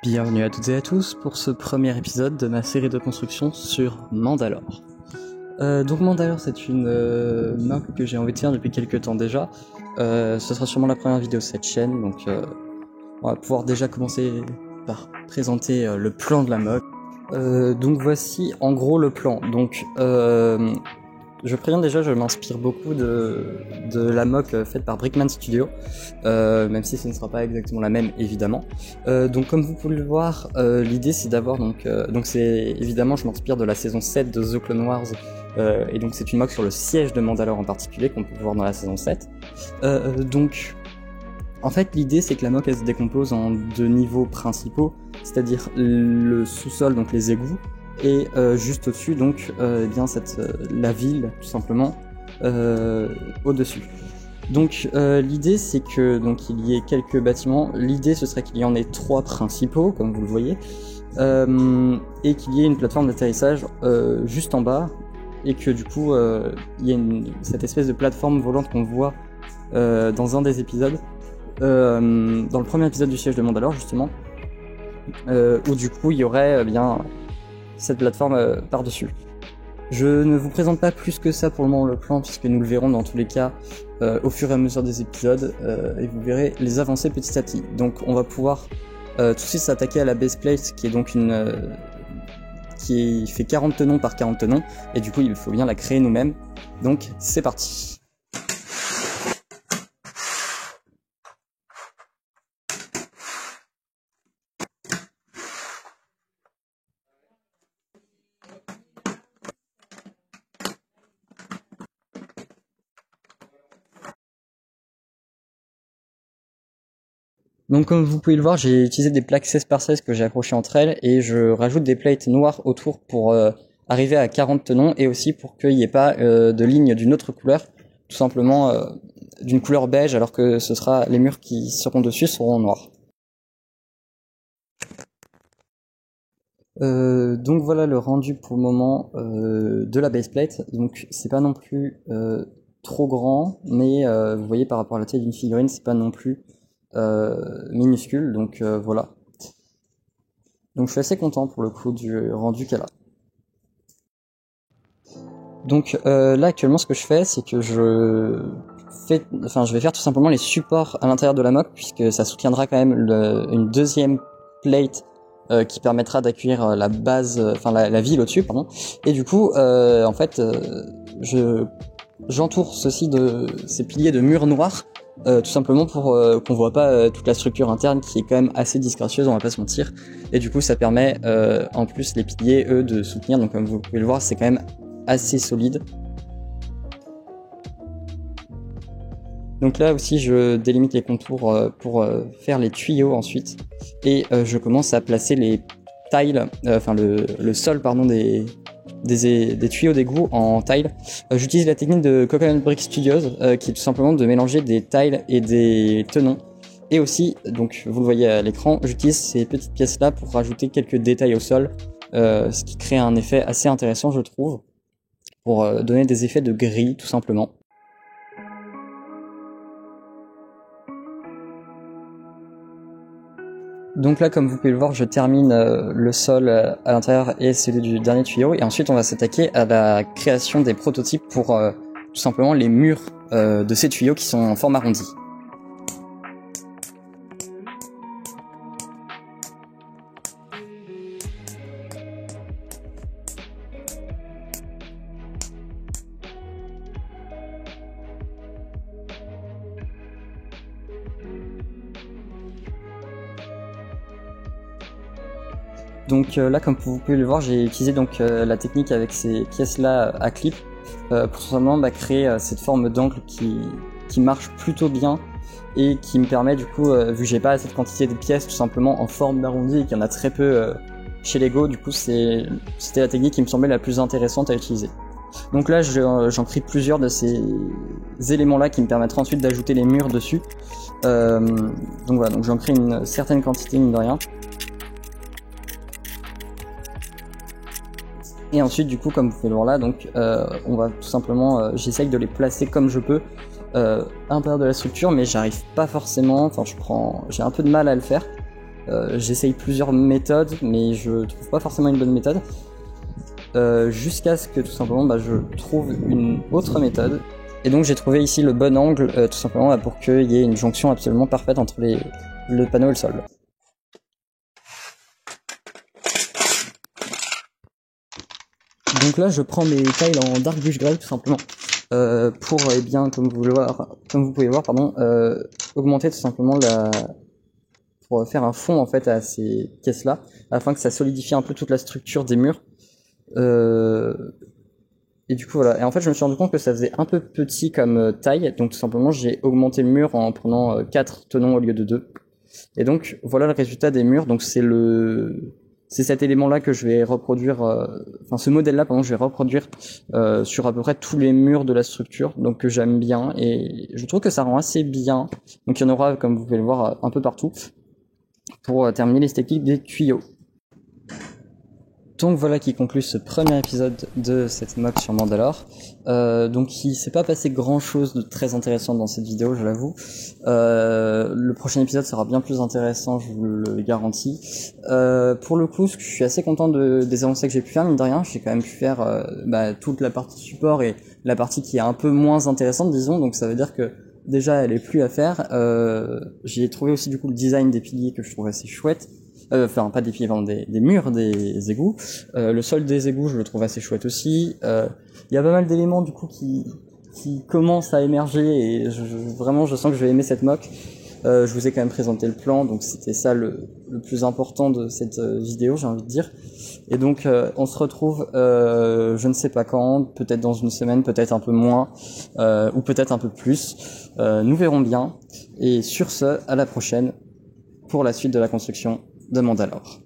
Bienvenue à toutes et à tous pour ce premier épisode de ma série de construction sur Mandalore. Donc Mandalore, c'est une map que j'ai envie de faire depuis quelques temps déjà. Ce sera sûrement la première vidéo de cette chaîne, donc on va pouvoir déjà commencer par présenter le plan de la map. Donc voici en gros le plan. Donc je préviens déjà, je m'inspire beaucoup de la mock faite par Brickman Studio, même si ce ne sera pas exactement la même évidemment. Donc comme vous pouvez le voir, l'idée c'est d'avoir donc c'est évidemment je m'inspire de la saison 7 de The Clone Wars, et donc c'est une mock sur le siège de Mandalore en particulier qu'on peut voir dans la saison 7. Donc en fait l'idée c'est que la mock elle se décompose en deux niveaux principaux, c'est-à-dire le sous-sol, donc les égouts, et juste au-dessus donc la ville tout simplement au-dessus. Donc l'idée c'est que donc il y ait quelques bâtiments. L'idée ce serait qu'il y en ait trois principaux comme vous le voyez, et qu'il y ait une plateforme d'atterrissage juste en bas, et que du coup il y ait cette espèce de plateforme volante qu'on voit dans un des épisodes, dans le premier épisode du siège de Mandalore justement, où du coup il y aurait bien cette plateforme par-dessus. Je ne vous présente pas plus que ça pour le moment le plan, puisque nous le verrons dans tous les cas au fur et à mesure des épisodes, et vous verrez les avancées petit à petit. Donc on va pouvoir tout de suite s'attaquer à la base plate, qui est donc qui fait 40 tenons par 40 tenons, et du coup il faut bien la créer nous-mêmes. Donc c'est parti. Donc comme vous pouvez le voir, j'ai utilisé des plaques 16 par 16 que j'ai accrochées entre elles, et je rajoute des plates noires autour pour arriver à 40 tenons, et aussi pour qu'il n'y ait pas de ligne d'une autre couleur, tout simplement d'une couleur beige, alors que ce sera les murs qui seront dessus seront noirs. Donc voilà le rendu pour le moment de la base plate. Donc c'est pas non plus trop grand, mais vous voyez par rapport à la taille d'une figurine, c'est pas non plus minuscule, donc voilà. Donc je suis assez content pour le coup du rendu qu'elle a. Donc là actuellement ce que je fais, c'est que je vais faire tout simplement les supports à l'intérieur de la mock, puisque ça soutiendra quand même une deuxième plate qui permettra d'accueillir la base, la ville au-dessus, pardon. Et du coup en fait j'entoure ceci de ces piliers de murs noirs, tout simplement pour qu'on voit pas toute la structure interne qui est quand même assez disgracieuse, on va pas se mentir. Et du coup ça permet en plus les piliers eux de soutenir, donc comme vous pouvez le voir c'est quand même assez solide. Donc là aussi je délimite les contours pour faire les tuyaux ensuite, et je commence à placer les tiles, le sol pardon des tuyaux d'égout en tile. J'utilise la technique de Coconut Brick Studios, qui est tout simplement de mélanger des tiles et des tenons. Et aussi, donc vous le voyez à l'écran, j'utilise ces petites pièces là pour rajouter quelques détails au sol, ce qui crée un effet assez intéressant je trouve, pour donner des effets de gris tout simplement. Donc là, comme vous pouvez le voir, je termine le sol à l'intérieur et celui du dernier tuyau, et ensuite on va s'attaquer à la création des prototypes pour tout simplement les murs de ces tuyaux qui sont en forme arrondie. Donc là, comme vous pouvez le voir, j'ai utilisé donc la technique avec ces pièces-là à clip pour simplement créer cette forme d'angle qui marche plutôt bien, et qui me permet du coup, vu que j'ai pas cette quantité de pièces tout simplement en forme d'arrondi et qu'il y en a très peu chez Lego, du coup c'était la technique qui me semblait la plus intéressante à utiliser. Donc là j'en crée plusieurs de ces éléments-là qui me permettront ensuite d'ajouter les murs dessus. Donc voilà, donc j'en crée une certaine quantité mine de rien. Et ensuite du coup comme vous pouvez le voir là, donc on va tout simplement, j'essaye de les placer comme je peux à l'intérieur de la structure, mais j'arrive pas forcément, j'ai un peu de mal à le faire. j'essaye plusieurs méthodes, mais je trouve pas forcément une bonne méthode. Jusqu'à ce que tout simplement je trouve une autre méthode. Et donc j'ai trouvé ici le bon angle tout simplement pour qu'il y ait une jonction absolument parfaite entre le panneau et le sol. Donc là je prends mes tiles en dark blush gray tout simplement pour comme vous pouvez voir augmenter tout simplement pour faire un fond en fait à ces caisses là afin que ça solidifie un peu toute la structure des murs. Et du coup voilà, et en fait je me suis rendu compte que ça faisait un peu petit comme taille, donc tout simplement j'ai augmenté le mur en prenant 4 tenons au lieu de 2. Et donc voilà le résultat des murs, donc c'est cet élément là que je vais reproduire, ce modèle là je vais reproduire sur à peu près tous les murs de la structure, donc que j'aime bien, et je trouve que ça rend assez bien. Donc il y en aura, comme vous pouvez le voir, un peu partout, pour terminer l'esthétique des tuyaux. Donc voilà qui conclut ce premier épisode de cette mock sur Mandalore. Donc il s'est pas passé grand chose de très intéressant dans cette vidéo, je l'avoue. Le prochain épisode sera bien plus intéressant, je vous le garantis. Pour le coup, je suis assez content des avancées que j'ai pu faire, mine de rien. J'ai quand même pu faire toute la partie support et la partie qui est un peu moins intéressante, disons. Donc ça veut dire que déjà elle est plus à faire. J'ai trouvé aussi du coup le design des piliers que je trouve assez chouette. Pas des piliers, des murs des égouts. Le sol des égouts, je le trouve assez chouette aussi. Il y a pas mal d'éléments du coup qui commencent à émerger et vraiment je sens que je vais aimer cette mock. Je vous ai quand même présenté le plan, donc c'était ça le plus important de cette vidéo, j'ai envie de dire. Et donc on se retrouve je ne sais pas quand, peut-être dans une semaine, peut-être un peu moins, ou peut-être un peu plus. Nous verrons bien. Et sur ce, à la prochaine pour la suite de la construction de Mandalore.